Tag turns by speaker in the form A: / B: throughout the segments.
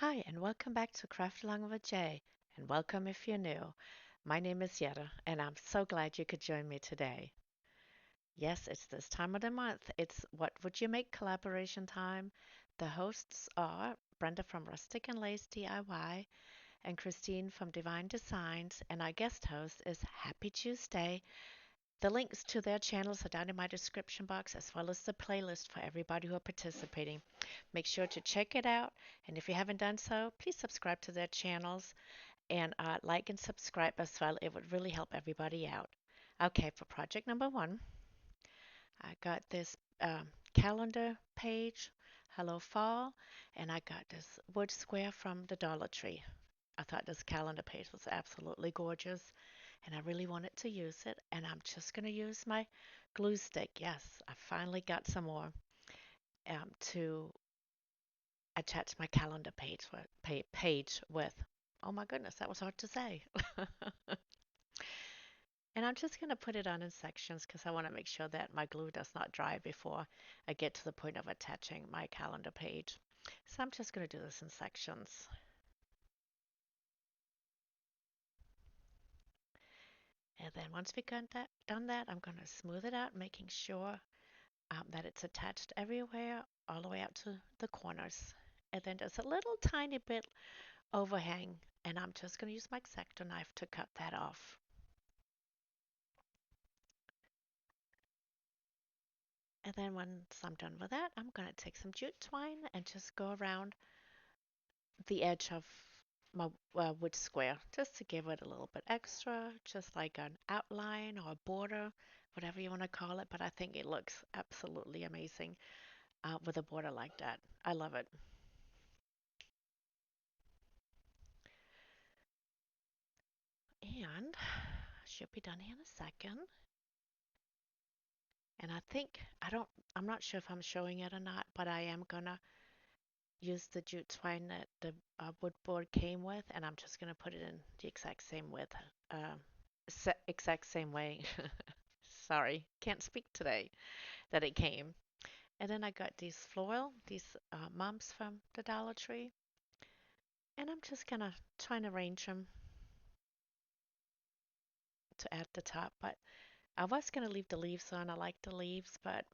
A: Hi, and welcome back to Craft Along with Jay, and welcome if you're new. My name is Yetta, and I'm so glad you could join me today. Yes, it's this time of the month. It's What Would You Make collaboration time. The hosts are Brenda from Rustic and Lace DIY and Christine from Divine Designs, and our guest host is Happy Tuesday. The links to their channels are down in my description box, as well as the playlist for everybody who are participating. Make sure to check it out, and if you haven't done so, please subscribe to their channels and like and subscribe as well. It would really help everybody out. Okay, for project number one, I got this calendar page, Hello Fall, and I got this wood square from the Dollar Tree. I thought this calendar page was absolutely gorgeous, and I really wanted to use it. And I'm just going to use my glue stick. Yes, I finally got some more to attach my calendar page with. Oh my goodness, that was hard to say. And I'm just going to put it on in sections because I want to make sure that my glue does not dry before I get to the point of attaching my calendar page. So I'm just going to do this in sections. And then once we've done that, I'm going to smooth it out, making sure that it's attached everywhere, all the way out to the corners. And then there's a little tiny bit overhang, and I'm just going to use my X-Acto knife to cut that off. And then once I'm done with that, I'm going to take some jute twine and just go around the edge of my wood square just to give it a little bit extra, just like an outline or a border, whatever you want to call it. But I think it looks absolutely amazing with a border like that. I love it. And should be done here in a second. And I'm not sure if I'm showing it or not, but I am gonna use the jute twine that the wood board came with, and I'm just gonna put it in the exact same width, uh, exact same way. Sorry, can't speak today, that it came. And then I got these mums from the Dollar Tree, and I'm just gonna try and arrange them to add the top. But I was gonna leave the leaves on. I like the leaves, but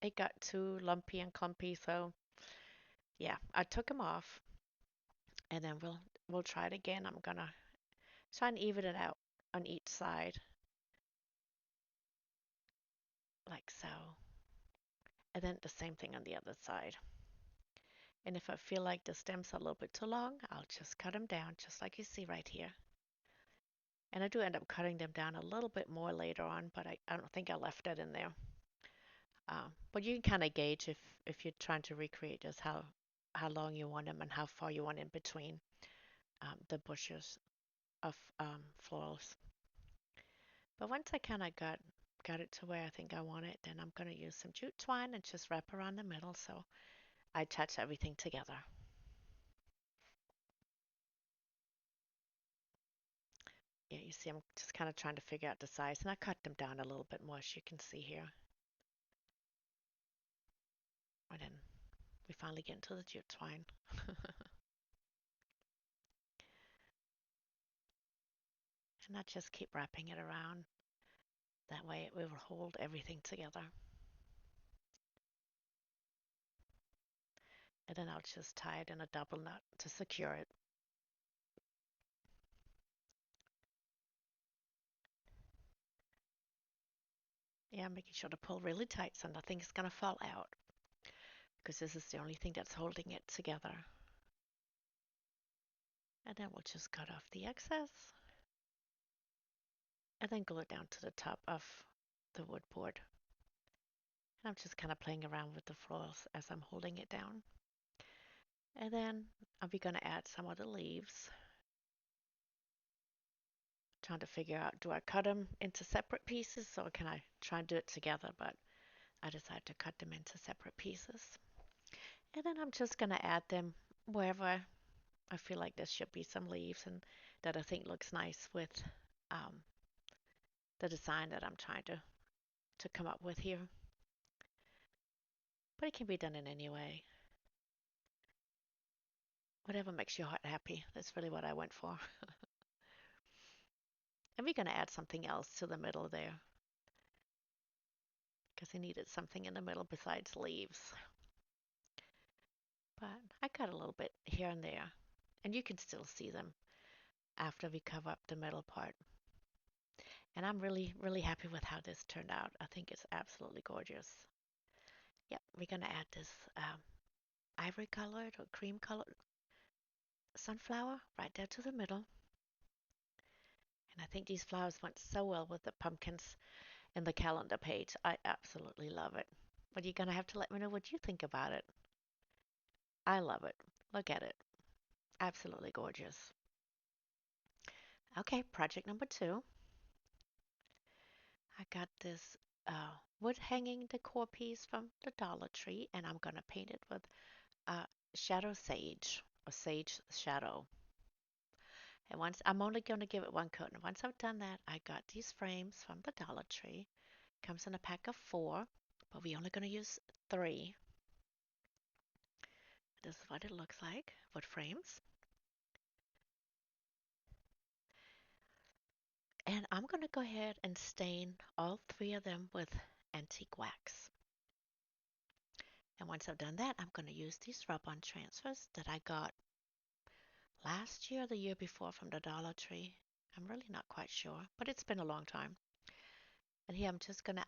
A: it got too lumpy and clumpy, so yeah, I took them off, and then we'll try it again. I'm gonna try and even it out on each side, like so, and then the same thing on the other side. And if I feel like the stems are a little bit too long, I'll just cut them down, just like you see right here. And I do end up cutting them down a little bit more later on, but I don't think I left it in there. But you can kind of gauge if you're trying to recreate just how long you want them and how far you want in between the bushes of florals. But once I kind of got it to where I think I want it, then I'm going to use some jute twine and just wrap around the middle so I attach everything together. Yeah, you see I'm just kind of trying to figure out the size, and I cut them down a little bit more, as you can see here. And then we finally get into the jute twine. And I just keep wrapping it around. That way it will hold everything together. And then I'll just tie it in a double knot to secure it. Yeah, making sure to pull really tight so nothing's gonna fall out, because this is the only thing that's holding it together. And then we'll just cut off the excess and then glue it down to the top of the wood board. And I'm just kind of playing around with the florals as I'm holding it down. And then I'll be gonna add some of the leaves. Trying to figure out, do I cut them into separate pieces or can I try and do it together? But I decided to cut them into separate pieces. And then I'm just going to add them wherever I feel like there should be some leaves and that I think looks nice with um, the design that I'm trying to come up with here. But it can be done in any way. Whatever makes your heart happy. That's really what I went for. And we're going to add something else to the middle there because I needed something in the middle besides leaves. But I got a little bit here and there, and you can still see them after we cover up the middle part. And I'm really, really happy with how this turned out. I think it's absolutely gorgeous. Yep, we're going to add this ivory colored or cream colored sunflower right there to the middle. And I think these flowers went so well with the pumpkins in the calendar page. I absolutely love it. But you're going to have to let me know what you think about it. I love it. Look at it. Absolutely gorgeous. Okay, project number two. I got this wood hanging decor piece from the Dollar Tree, and I'm going to paint it with shadow sage or sage shadow. And once I'm only going to give it one coat. And once I've done that, I got these frames from the Dollar Tree. Comes in a pack of 4, but we're only going to use 3. This is what it looks like, wood frames. And I'm going to go ahead and stain all 3 of them with antique wax. And once I've done that, I'm going to use these rub-on transfers that I got last year or the year before from the Dollar Tree. I'm really not quite sure, but it's been a long time. And here I'm just going to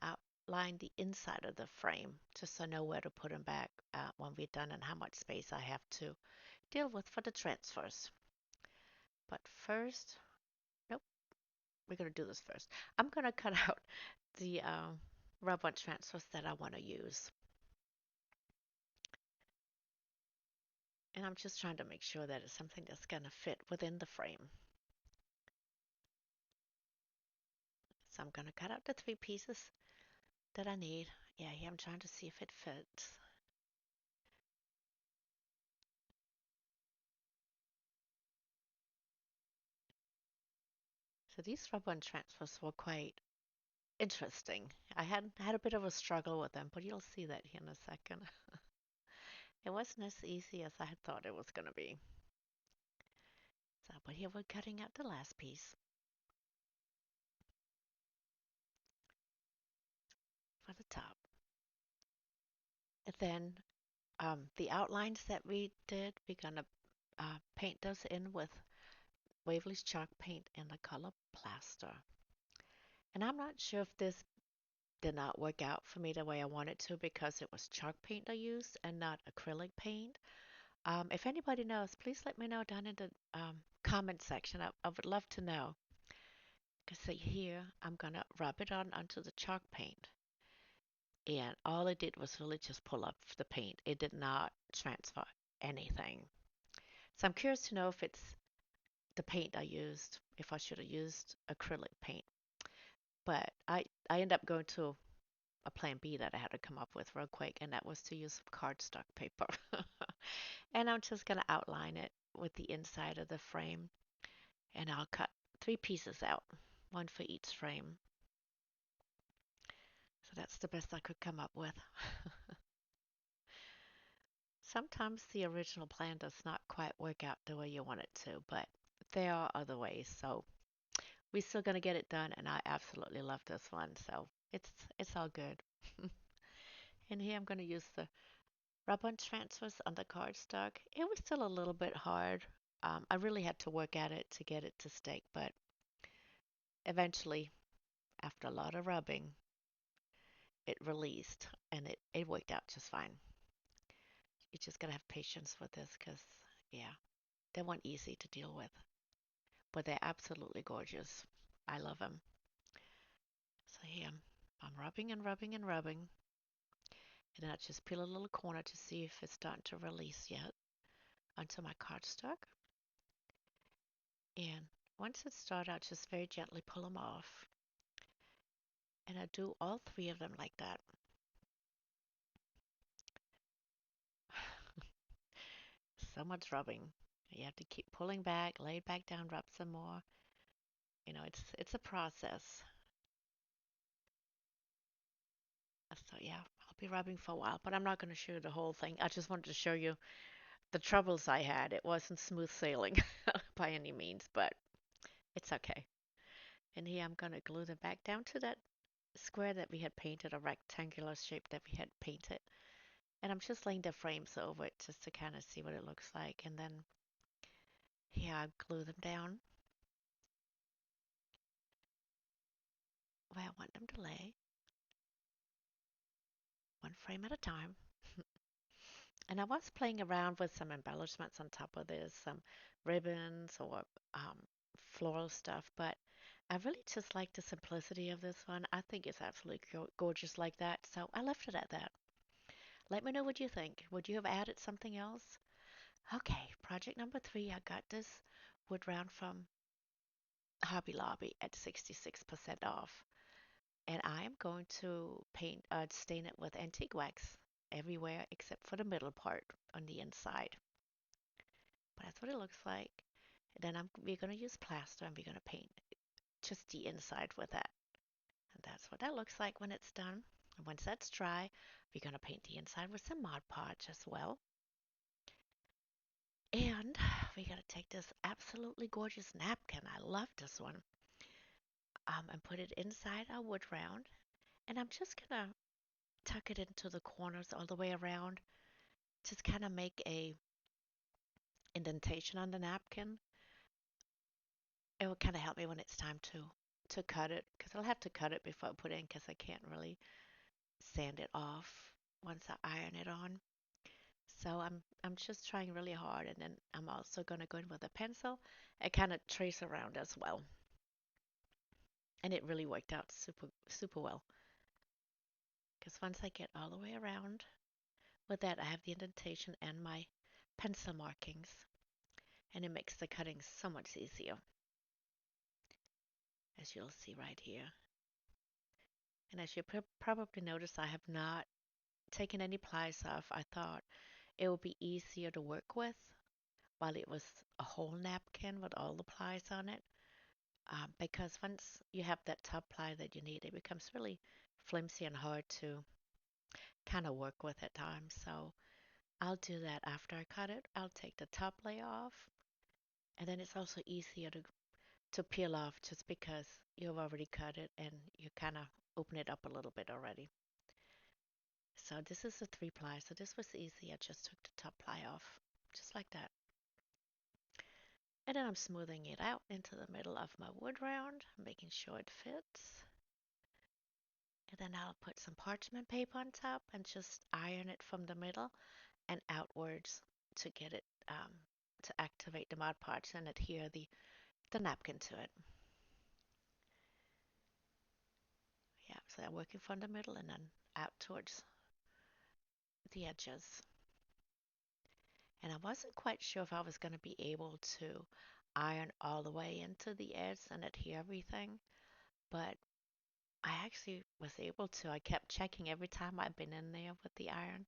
A: outline the inside of the frame just so I know where to put them back when we're done and how much space I have to deal with for the transfers. But first, nope, we're going to do this first. I'm going to cut out the rub-on transfers that I want to use. And I'm just trying to make sure that it's something that's going to fit within the frame. So I'm going to cut out the 3 pieces that I need. Yeah, here I'm trying to see if it fits. So these rub-on transfers were quite interesting. I had a bit of a struggle with them, but you'll see that here in a second. It wasn't as easy as I had thought it was going to be. So, but here we're cutting out the last piece for the top. And then the outlines that we did, we're going to paint those in with Waverly's chalk paint in the color plaster. And I'm not sure if this did not work out for me the way I wanted to because it was chalk paint I used and not acrylic paint. If anybody knows, please let me know down in the comment section. I would love to know. Because see here, I'm going to rub it on onto the chalk paint. And all it did was really just pull up the paint. It did not transfer anything. So I'm curious to know if it's the paint I used, if I should have used acrylic paint. But I ended up going to a plan B that I had to come up with real quick, and that was to use some cardstock paper. And I'm just going to outline it with the inside of the frame, and I'll cut 3 pieces out, one for each frame. So that's the best I could come up with. Sometimes the original plan does not quite work out the way you want it to, but there are other ways. So we're still going to get it done, and I absolutely love this one. So it's all good. And here I'm going to use the rub-on transfers on the cardstock. It was still a little bit hard. I really had to work at it to get it to stick, but eventually, after a lot of rubbing, it released and it worked out just fine. You just gotta have patience with this because, yeah, they weren't easy to deal with, but they're absolutely gorgeous. I love them. So here I'm rubbing and rubbing and rubbing, and then I just peel a little corner to see if it's starting to release yet onto my cardstock. And once it starts, I'll just very gently pull them off. And I do all 3 of them like that. So much rubbing. You have to keep pulling back, lay it back down, rub some more. It's a process. So yeah, I'll be rubbing for a while, but I'm not going to show you the whole thing. I just wanted to show you the troubles I had. It wasn't smooth sailing by any means, but it's okay. And here I'm going to glue them back down to that square that we had painted, a rectangular shape that we had painted. And I'm just laying the frames over it just to kind of see what it looks like. And then here I glue them down where I want them to lay, one frame at a time. And I was playing around with some embellishments on top of this, some ribbons or floral stuff, but I really just like the simplicity of this one. I think it's absolutely gorgeous like that, so I left it at that. Let me know what you think. Would you have added something else? Okay, project number 3. I got this wood round from Hobby Lobby at 66% off. And I am going to stain it with antique wax everywhere except for the middle part on the inside. But that's what it looks like. And then we're going to use plaster and we're going to paint just the inside with that. And that's what that looks like when it's done. And once that's dry, we're going to paint the inside with some Mod Podge as well. And we're going to take this absolutely gorgeous napkin. I love this one. And put it inside our wood round. And I'm just going to tuck it into the corners all the way around. Just kind of make a indentation on the napkin. It will kind of help me when it's time to cut it, because I'll have to cut it before I put it in because I can't really sand it off once I iron it on. So I'm just trying really hard, and then I'm also going to go in with a pencil and kind of trace around as well. And it really worked out super well, because once I get all the way around with that, I have the indentation and my pencil markings, and it makes the cutting so much easier, as you'll see right here. And as you probably notice, I have not taken any plies off. I thought it would be easier to work with while it was a whole napkin with all the plies on it. Because once you have that top ply that you need, it becomes really flimsy and hard to kind of work with at times. So I'll do that after I cut it. I'll take the top layer off, and then it's also easier to peel off just because you've already cut it and you kind of open it up a little bit already. So this is a 3 ply, so this was easy. I just took the top ply off, just like that. And then I'm smoothing it out into the middle of my wood round, making sure it fits. And then I'll put some parchment paper on top and just iron it from the middle and outwards to get it to activate the Mod Podge and adhere the napkin to it. Yeah, so I'm working from the middle and then out towards the edges. And I wasn't quite sure if I was going to be able to iron all the way into the edge and adhere everything, but I actually was able to. I kept checking every time I'd been in there with the iron.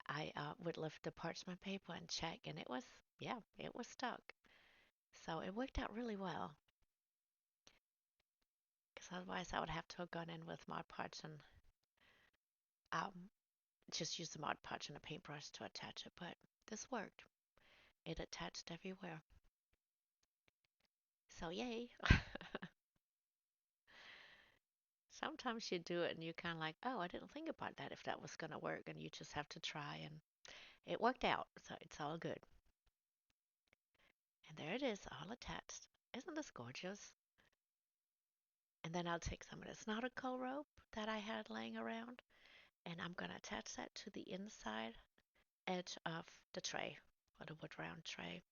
A: I would lift the parchment paper and check, and it was, yeah, it was stuck. So it worked out really well, because otherwise I would have to have gone in with Mod Podge and um, just use the Mod Podge and a paintbrush to attach it. But this worked. It attached everywhere. So yay. Sometimes you do it and you're kind of like, oh, I didn't think about that if that was going to work, and you just have to try, and it worked out. So it's all good. And there it is, all attached. Isn't this gorgeous? And then I'll take some of this nautical rope that I had laying around, and I'm going to attach that to the inside edge of the tray, or the wood round tray.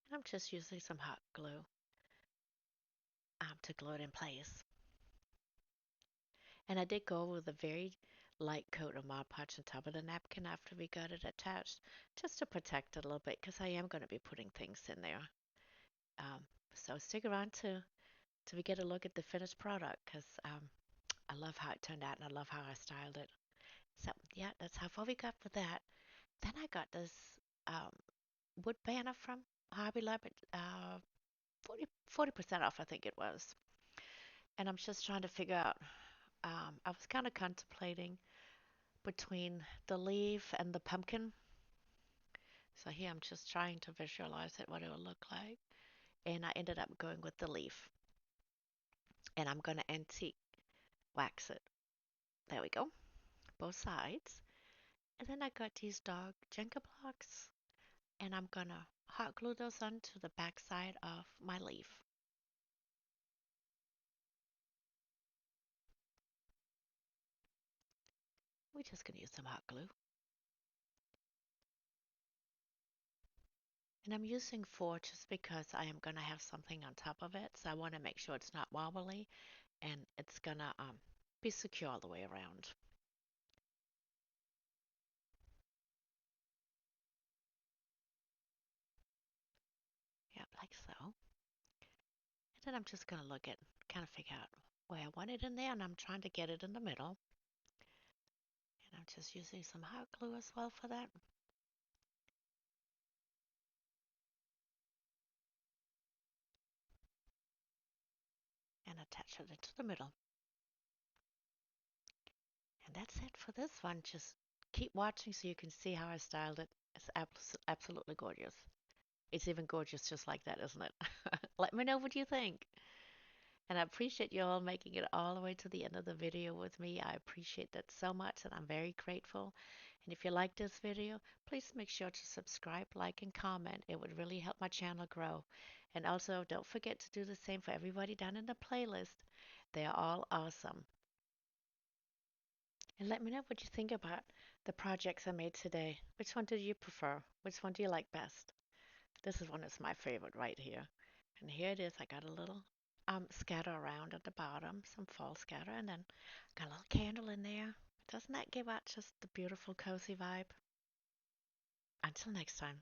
A: And I'm just using some hot glue to glue it in place. And I did go with a very light coat of Mod Podge on top of the napkin after we got it attached, just to protect it a little bit, because I am going to be putting things in there. Um, so stick around till we get a look at the finished product, because I love how it turned out and I love how I styled it. So yeah, that's how far we got with that. Then I got this um, wood banner from Hobby Lobby, 40% off, I think it was. And I'm just trying to figure out, I was kind of contemplating between the leaf and the pumpkin. So here I'm just trying to visualize it, what it will look like. And I ended up going with the leaf. And I'm going to antique wax it. There we go, both sides. And then I got these dog Jenga blocks, and I'm going to hot glue those onto the back side of my leaf. We're just going to use some hot glue. And I'm using 4 just because I am going to have something on top of it. So I want to make sure it's not wobbly and it's going to be secure all the way around. Yep, like so. And then I'm just going to look at, kind of figure out where I want it in there, and I'm trying to get it in the middle. And I'm just using some hot glue as well for that. And attach it into the middle. And that's it for this one. Just keep watching so you can see how I styled it. It's absolutely gorgeous. It's even gorgeous just like that, isn't it? Let me know what you think. And I appreciate you all making it all the way to the end of the video with me. I appreciate that so much, and I'm very grateful. And if you like this video, please make sure to subscribe, like, and comment. It would really help my channel grow. And also, don't forget to do the same for everybody down in the playlist. They are all awesome. And let me know what you think about the projects I made today. Which one did you prefer? Which one do you like best? This is one that's my favorite right here. And here it is. I got a little scatter around at the bottom, some fall scatter, and then got a little candle in there. Doesn't that give out just the beautiful cozy vibe? Until next time.